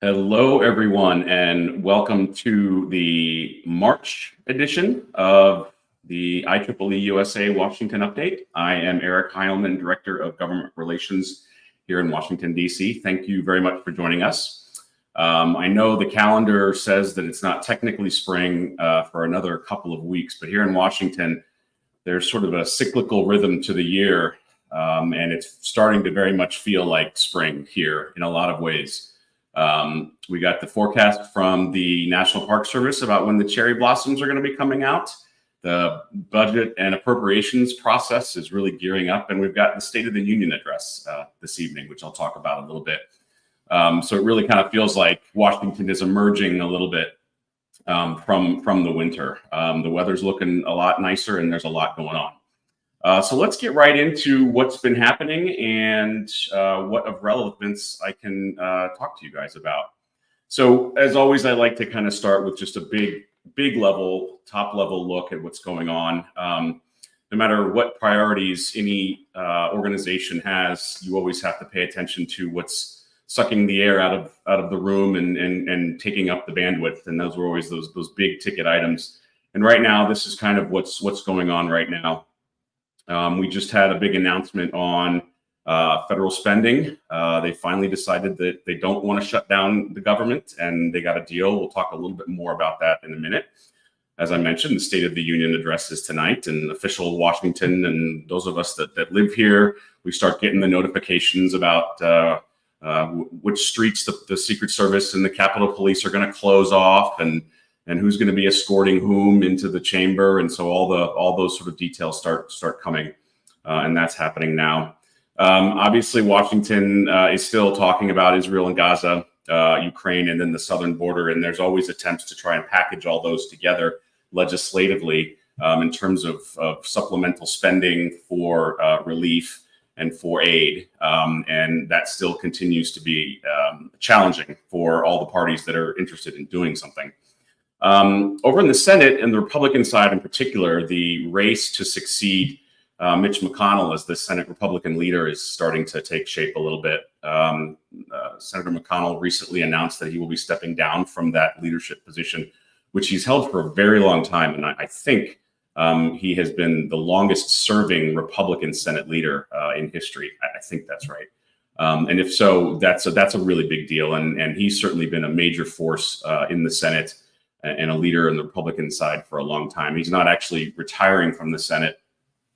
Hello, everyone, and welcome to the March edition of the IEEE-USA Washington Update. I am Eric Heilman, Director of Government Relations here in Washington, D.C. Thank you very much for joining us. I know the calendar says that it's not technically spring for another couple of weeks, but here in Washington, there's sort of a cyclical rhythm to the year, and it's starting to very much feel like spring here in a lot of ways. We got the forecast from the National Park Service about when the cherry blossoms are going to be coming out. The budget and appropriations process is really gearing up, and we've got the State of the Union address this evening, which I'll talk about a little bit. So it really kind of feels like Washington is emerging a little bit from the winter. The weather's looking a lot nicer, and there's a lot going on. So let's get right into what's been happening and what of relevance I can talk to you guys about. So as always, I like to kind of start with just a big level, top level look at what's going on. No matter what priorities any organization has, you always have to pay attention to what's sucking the air out of the room and taking up the bandwidth. And those were always those big ticket items. And right now, this is kind of what's going on right now. We just had a big announcement on federal spending. They finally decided that they don't want to shut down the government, and they got a deal. We'll talk a little bit more about that in a minute. As I mentioned, the State of the Union address is tonight, and official Washington and those of us that live here, we start getting the notifications about which streets the Secret Service and the Capitol Police are going to close off, and who's going to be escorting whom into the chamber. And so all those sort of details start coming, and that's happening now. Obviously, Washington is still talking about Israel and Gaza, Ukraine, and then the southern border. And there's always attempts to try and package all those together legislatively in terms of supplemental spending for relief and for aid. And that still continues to be challenging for all the parties that are interested in doing something. Over in the Senate and the Republican side in particular, the race to succeed Mitch McConnell as the Senate Republican leader is starting to take shape a little bit. Senator McConnell recently announced that he will be stepping down from that leadership position, which he's held for a very long time. And I think he has been the longest serving Republican Senate leader in history. I think that's right. And if so, that's a really big deal. And he's certainly been a major force in the Senate and a leader in the Republican side for a long time. He's not actually retiring from the Senate,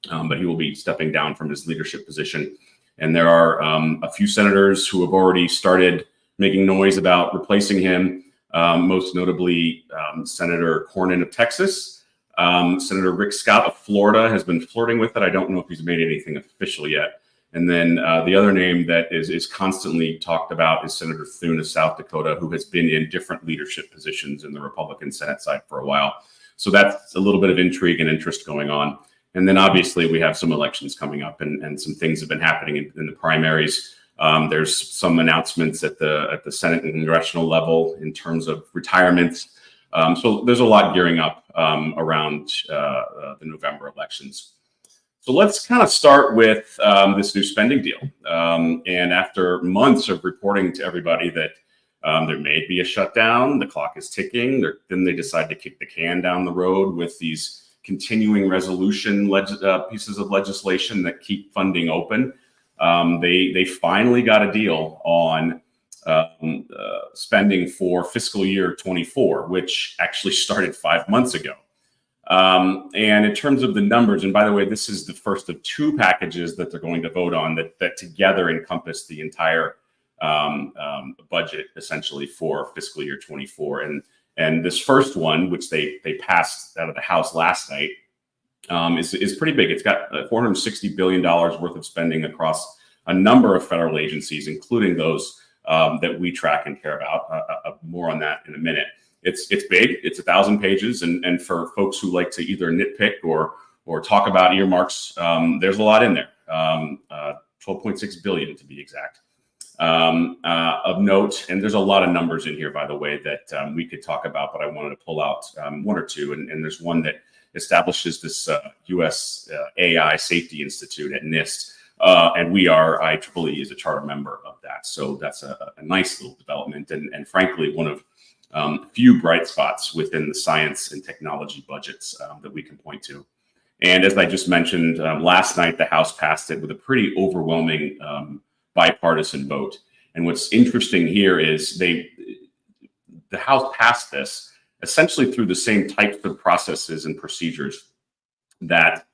but he will be stepping down from his leadership position. And there are a few senators who have already started making noise about replacing him, most notably Senator Cornyn of Texas. Senator Rick Scott of Florida has been flirting with it. I don't know if he's made anything official yet. And then the other name that is constantly talked about is Senator Thune of South Dakota, who has been in different leadership positions in the Republican Senate side for a while. So that's a little bit of intrigue and interest going on. And then obviously we have some elections coming up, and some things have been happening in the primaries. There's some announcements at the Senate and congressional level in terms of retirements. So there's a lot gearing up around the November elections. So let's kind of start with this new spending deal. And after months of reporting to everybody that there may be a shutdown, the clock is ticking, then they decide to kick the can down the road with these continuing resolution pieces of legislation that keep funding open. They finally got a deal on spending for fiscal year 24, which actually started 5 months ago. And in terms of the numbers, and by the way, this is the first of two packages that they're going to vote on that together encompass the entire budget essentially for fiscal year 24. And this first one, which they passed out of the House last night, is pretty big. It's got $460 billion worth of spending across a number of federal agencies, including those that we track and care about. More on that in a minute. It's big. It's 1,000 pages, and for folks who like to either nitpick or talk about earmarks, there's a lot in there. 12.6 billion to be exact. Of note, and there's a lot of numbers in here, by the way, that we could talk about, but I wanted to pull out one or two, and there's one that establishes this U.S. AI Safety Institute at NIST, And we are, IEEE is a charter member of that. So that's a nice little development, and frankly, one of few bright spots within the science and technology budgets that we can point to. And as I just mentioned, last night, the House passed it with a pretty overwhelming bipartisan vote. And what's interesting here is the House passed this essentially through the same types of processes and procedures that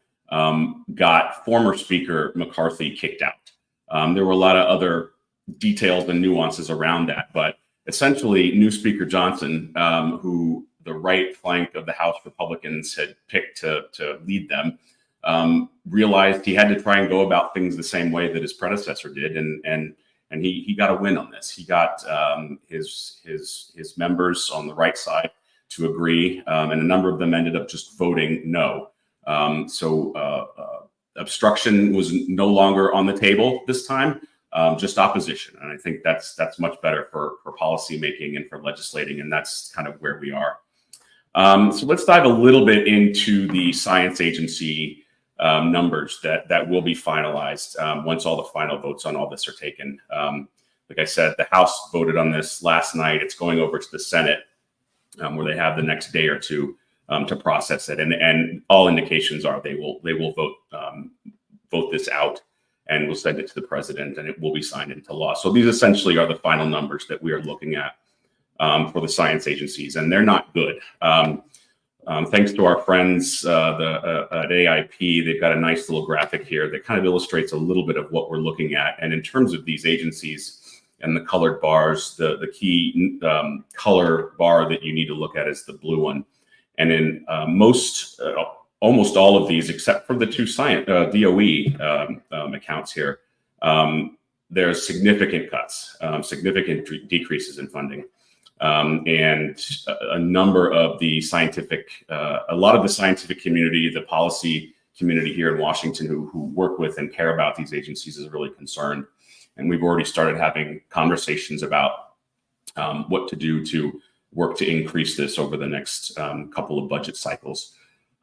got former Speaker McCarthy kicked out. There were a lot of other details and nuances around that, but essentially new Speaker Johnson, who the right flank of the House Republicans had picked to lead them, realized he had to try and go about things the same way that his predecessor did, and he got a win on this. He got his members on the right side to agree, and a number of them ended up just voting no. So obstruction was no longer on the table this time, just opposition. And I think that's much better for policy making and for legislating, and that's kind of where we are. So let's dive a little bit into the science agency numbers that will be finalized once all the final votes on all this are taken. Like I said, the House voted on this last night. It's going over to the Senate, where they have the next day or two to process it, and all indications are they will vote this out, and we'll send it to the president, and it will be signed into law. So these essentially are the final numbers that we are looking at for the science agencies, and they're not good. Thanks to our friends at AIP, they've got a nice little graphic here that kind of illustrates a little bit of what we're looking at. And in terms of these agencies and the colored bars, the key color bar that you need to look at is the blue one. And in almost all of these, except for the two DOE accounts here, there's significant cuts, significant decreases in funding. And a number of the a lot of the scientific community, the policy community here in Washington who work with and care about these agencies is really concerned. And we've already started having conversations about what to do to work to increase this over the next couple of budget cycles.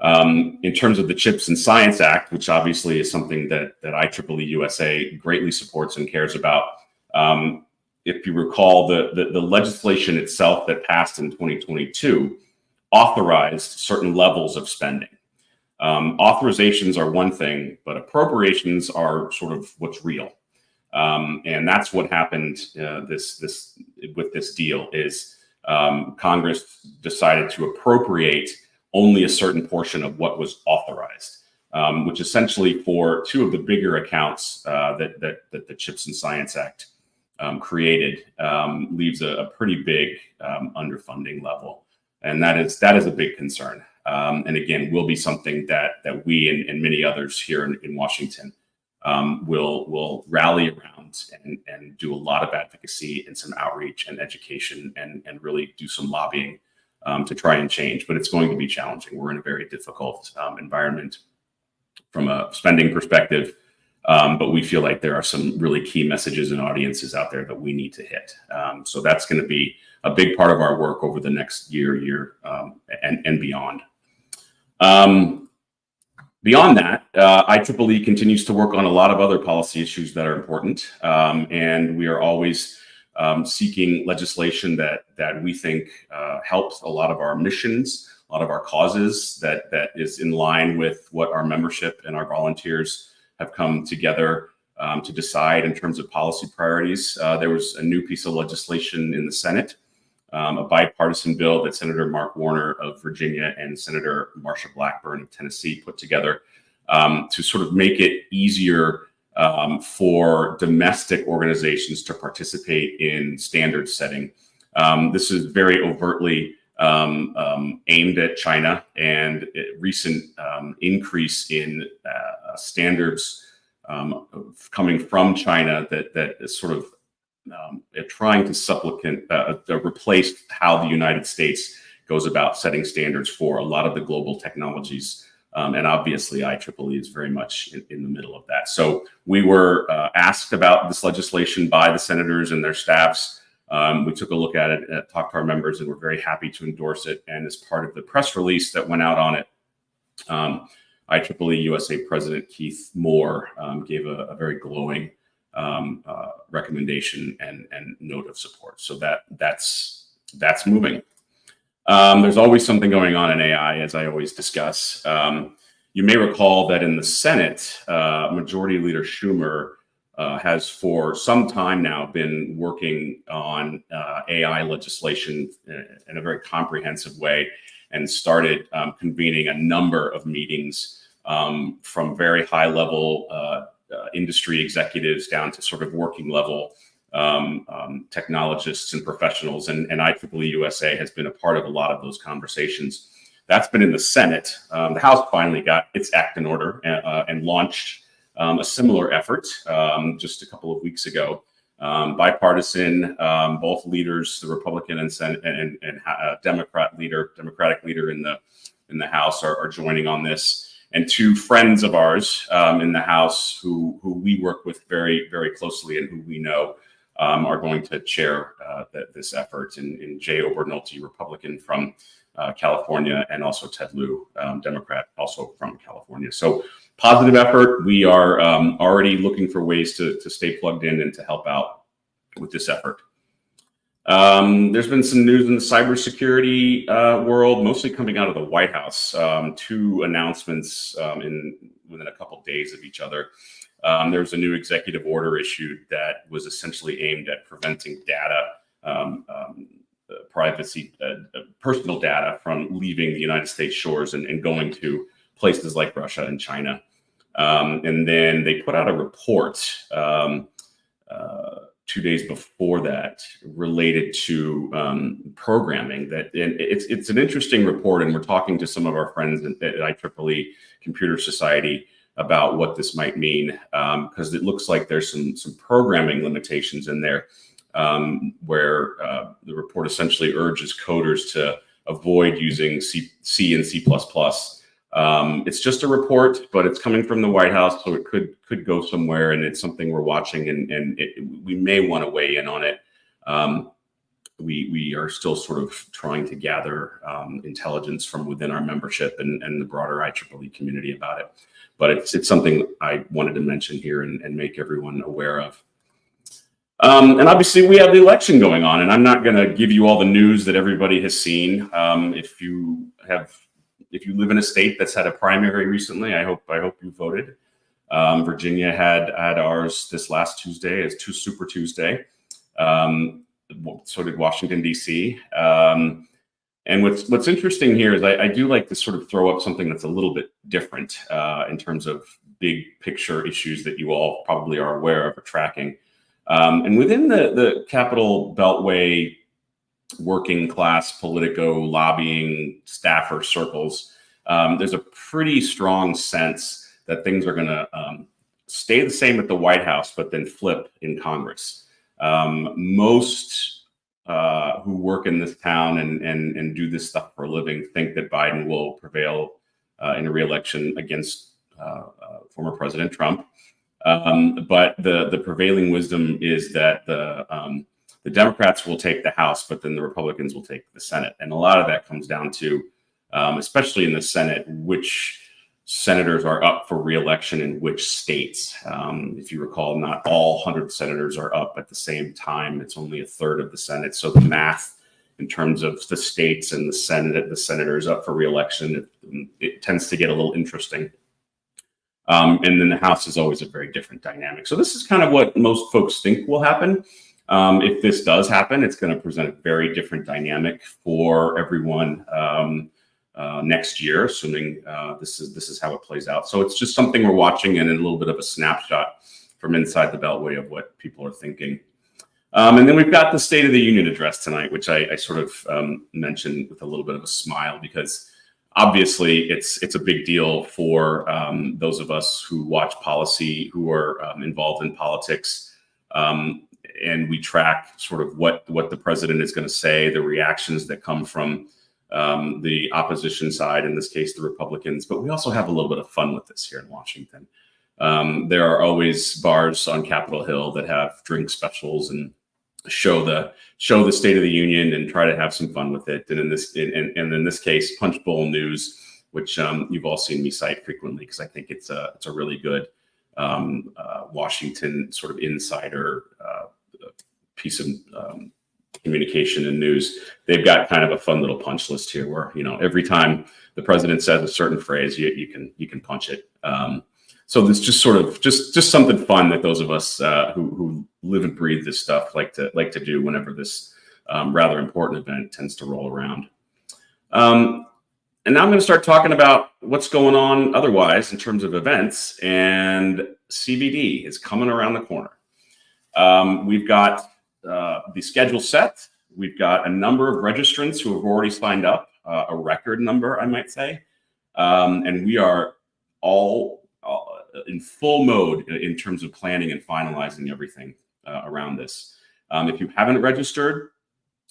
In terms of the CHIPS and Science Act, which obviously is something that IEEE-USA greatly supports and cares about, if you recall, the legislation itself that passed in 2022 authorized certain levels of spending. Authorizations are one thing, but appropriations are sort of what's real. And that's what happened with this deal is Congress decided to appropriate only a certain portion of what was authorized, which essentially for two of the bigger accounts that the CHIPS and Science Act created leaves a pretty big underfunding level, and that is a big concern. And again, will be something that we and many others here in Washington will rally around and do a lot of advocacy and some outreach and education and really do some lobbying to try and change. But it's going to be challenging. We're in a very difficult environment from a spending perspective. But we feel like there are some really key messages and audiences out there that we need to hit. So that's going to be a big part of our work over the next year and beyond. Beyond that, IEEE continues to work on a lot of other policy issues that are important. And we are always seeking legislation that we think helps a lot of our missions, a lot of our causes, that is in line with what our membership and our volunteers have come together to decide in terms of policy priorities. There was a new piece of legislation in the Senate, a bipartisan bill that Senator Mark Warner of Virginia and Senator Marsha Blackburn of Tennessee put together to sort of make it easier for domestic organizations to participate in standard setting. This is very overtly aimed at China, and a recent increase in standards coming from China that is sort of trying to replace how the United States goes about setting standards for a lot of the global technologies. And obviously IEEE is very much in the middle of that. So we were asked about this legislation by the senators and their staffs. We took a look at it, talked to our members, and we're very happy to endorse it. And as part of the press release that went out on it, IEEE-USA President Keith Moore gave a very glowing recommendation and note of support. So that's moving. There's always something going on in AI, as I always discuss. You may recall that in the Senate, Majority Leader Schumer has for some time now been working on AI legislation in a very comprehensive way, and started convening a number of meetings from very high level industry executives down to sort of working level technologists and professionals. And IEEE-USA has been a part of a lot of those conversations. That's been in the Senate. The House finally got its act in order and launched a similar effort just a couple of weeks ago. Bipartisan, both leaders, the Republican and Senate and Democratic leader in the House are joining on this. And two friends of ours in the House who we work with very, very closely and who we know are going to chair this effort, in Jay Obernolte, Republican from California, and also Ted Lieu, Democrat, also from California. So positive effort. We are already looking for ways to stay plugged in and to help out with this effort. There's been some news in the cybersecurity world, mostly coming out of the White House. Two announcements within a couple days of each other. There was a new executive order issued that was essentially aimed at preventing data, privacy, personal data from leaving the United States shores and going to places like Russia and China. And then they put out a report 2 days before that related to programming. That it's an interesting report, and we're talking to some of our friends at IEEE Computer Society about what this might mean, because it looks like there's some programming limitations in there, where the report essentially urges coders to avoid using C and C++. It's just a report, but it's coming from the White House, so it could go somewhere, and it's something we're watching, and we may want to weigh in on it. We are still sort of trying to gather intelligence from within our membership and the broader IEEE community about it. But it's something I wanted to mention here and make everyone aware of. And obviously we have the election going on, and I'm not going to give you all the news that everybody has seen. If you live in a state that's had a primary recently, I hope you voted. Virginia had ours this last Tuesday as Super Tuesday. So did Washington, D.C. And what's interesting here is I do like to sort of throw up something that's a little bit different in terms of big picture issues that you all probably are aware of or tracking. And within the Capital Beltway working class Politico lobbying staffer circles, there's a pretty strong sense that things are going to stay the same at the White House, but then flip in Congress. Most who work in this town and do this stuff for a living think that Biden will prevail in a re-election against former President Trump. But the prevailing wisdom is that the Democrats will take the House, but then the Republicans will take the Senate. And a lot of that comes down to, especially in the Senate, which senators are up for re-election in which states. If you recall, not all 100 senators are up at the same time. It's only a third of the Senate. So the math in terms of the states and the senators up for re-election, it tends to get a little interesting. And then the House is always a very different dynamic. So this is kind of what most folks think will happen. If this does happen, it's going to present a very different dynamic for everyone next year, assuming this is how it plays out. So it's just something we're watching, and a little bit of a snapshot from inside the Beltway of what people are thinking. And then we've got the State of the Union address tonight, which I sort of mentioned with a little bit of a smile, because obviously it's a big deal for those of us who watch policy, who are involved in politics. And we track sort of what the president is going to say, the reactions that come from the opposition side, in this case, the Republicans. But we also have a little bit of fun with this here in Washington. There are always bars on Capitol Hill that have drink specials and show the State of the Union and try to have some fun with it. And in this case, Punch Bowl News which you've all seen me cite frequently because I think it's a really good Washington sort of insider piece of communication and news. They've got kind of a fun little punch list here where, every time the president says a certain phrase, you can punch it. So this just sort of just something fun that those of us who live and breathe this stuff like to do whenever this rather important event tends to roll around. And now I'm going to start talking about what's going on otherwise in terms of events, and CBD is coming around the corner. We've got the schedule set. We've got a number of registrants who have already signed up, a record number, I might say. And we are all in full mode in terms of planning and finalizing everything around this. If you haven't registered,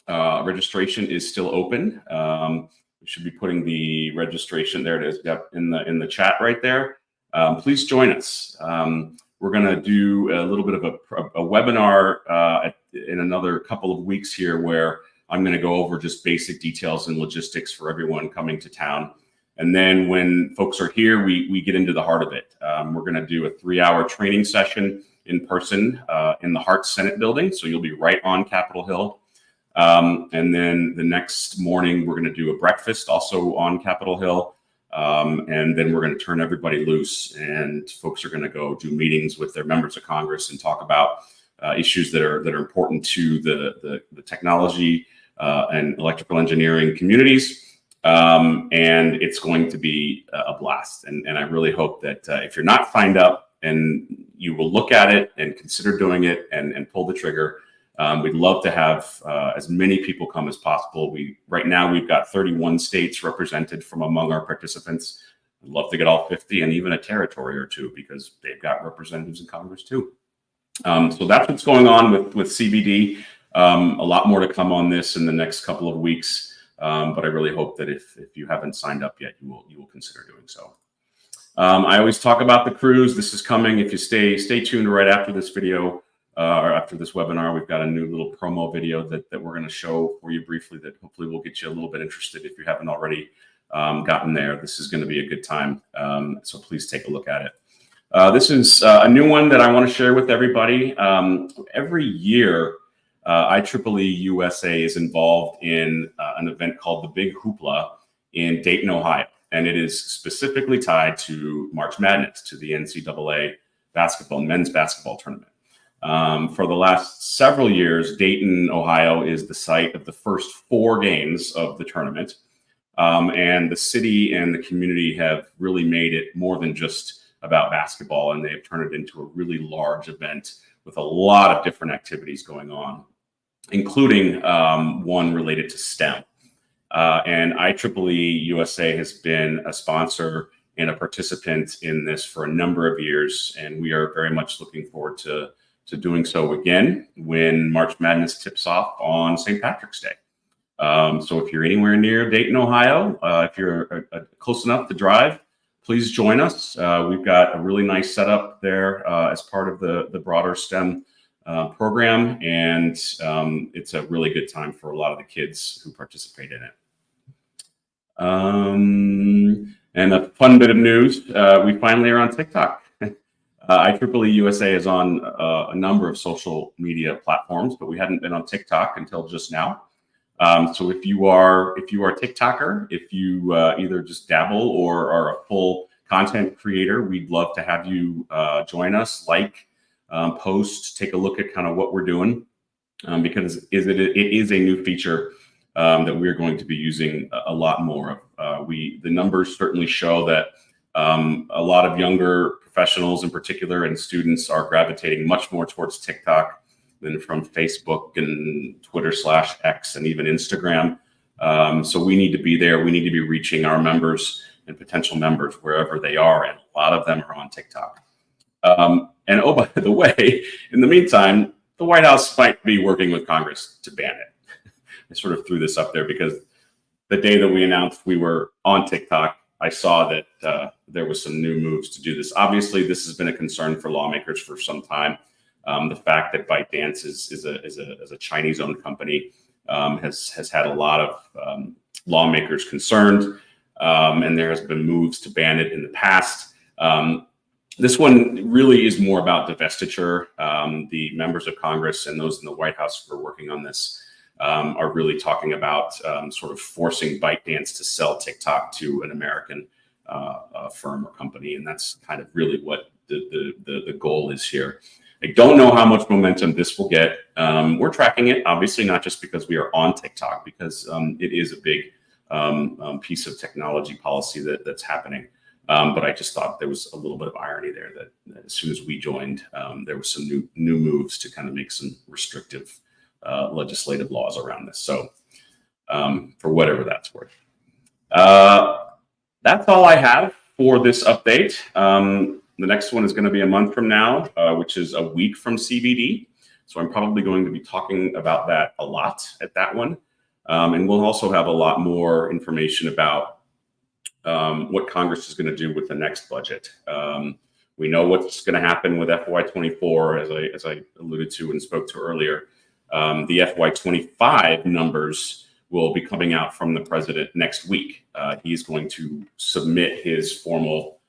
registration is still open. We should be putting the registration, there it is, yep, in the chat right there. Please join us. We're going to do a little bit of a webinar in another couple of weeks here, where I'm going to go over just basic details and logistics for everyone coming to town. And then when folks are here, we get into the heart of it. We're going to do a 3-hour training session in person in the Hart Senate building. So you'll be right on Capitol Hill. And then the next morning, we're going to do a breakfast also on Capitol Hill. And then we're going to turn everybody loose, and folks are going to go do meetings with their members of Congress and talk about issues that are important to the technology and electrical engineering communities. And it's going to be a blast. And I really hope that if you're not signed up, and you will look at it and consider doing it and pull the trigger. We'd love to have as many people come as possible. Right now we've got 31 states represented from among our participants. I'd love to get all 50 and even a territory or two, because they've got representatives in Congress too. So that's what's going on with CBD. A lot more to come on this in the next couple of weeks. But I really hope that if you haven't signed up yet, you will consider doing so. I always talk about the cruise. This is coming. If you stay tuned right after this video, or after this webinar, we've got a new little promo video that we're going to show for you briefly that hopefully will get you a little bit interested if you haven't already gotten there. This is going to be a good time, so please take a look at it. This is a new one that I want to share with everybody. Every year, IEEE-USA is involved in an event called the Big Hoopla in Dayton, Ohio, and it is specifically tied to March Madness, to the NCAA men's basketball tournament. For the last several years, Dayton, Ohio is the site of the first 4 games of the tournament. And the city and the community have really made it more than just about basketball, and they've turned it into a really large event with a lot of different activities going on, including one related to STEM. And IEEE-USA has been a sponsor and a participant in this for a number of years, and we are very much looking forward to doing so again when March Madness tips off on St. Patrick's Day. So if you're anywhere near Dayton, Ohio, if you're close enough to drive, please join us. We've got a really nice setup there as part of the broader STEM program, and it's a really good time for a lot of the kids who participate in it. And a fun bit of news, we finally are on TikTok. IEEE-USA is on a number of social media platforms, but we hadn't been on TikTok until just now. So if you are a TikToker, if you either just dabble or are a full content creator, we'd love to have you join us, post, take a look at kind of what we're doing, because it is a new feature that we're going to be using a lot more of. The numbers certainly show that a lot of younger professionals in particular and students are gravitating much more towards TikTok than from Facebook and Twitter/X and even Instagram. So we need to be there. We need to be reaching our members and potential members wherever they are, and a lot of them are on TikTok. And oh, by the way, in the meantime, the White House might be working with Congress to ban it. I sort of threw this up there because the day that we announced we were on TikTok, I saw that there was some new moves to do this. Obviously, this has been a concern for lawmakers for some time. The fact that ByteDance is a Chinese-owned company has had a lot of lawmakers concerned. and there has been moves to ban it in the past. This one really is more about divestiture. The members of Congress and those in the White House who are working on this are really talking about sort of forcing ByteDance to sell TikTok to an American firm or company, and that's kind of really what the goal is here. I don't know how much momentum this will get. We're tracking it, obviously, not just because we are on TikTok, because it is a big piece of technology policy that's happening. But I just thought there was a little bit of irony there that as soon as we joined, there were some new moves to kind of make some restrictive legislative laws around this. So for whatever that's worth. That's all I have for this update. The next one is going to be a month from now, which is a week from CBD. So I'm probably going to be talking about that a lot at that one. And we'll also have a lot more information about what Congress is going to do with the next budget. We know what's going to happen with FY24, as I alluded to and spoke to earlier. The FY25 numbers will be coming out from the president next week. He's going to submit his formal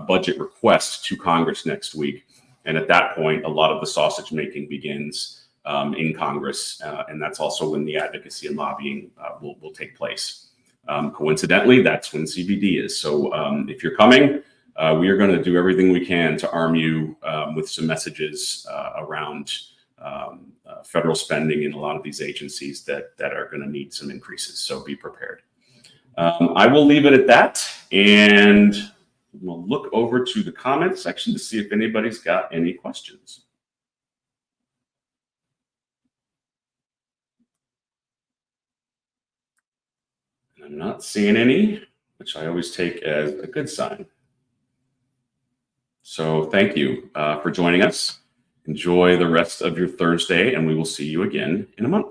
budget request to Congress next week. And at that point, a lot of the sausage making begins in Congress. And that's also when the advocacy and lobbying will take place. Coincidentally, that's when CBD is. So if you're coming, we are going to do everything we can to arm you with some messages around federal spending in a lot of these agencies that are going to need some increases. So be prepared. I will leave it at that, and we'll look over to the comments section to see if anybody's got any questions. I'm not seeing any, which I always take as a good sign. So thank you for joining us. Enjoy the rest of your Thursday, and we will see you again in a month.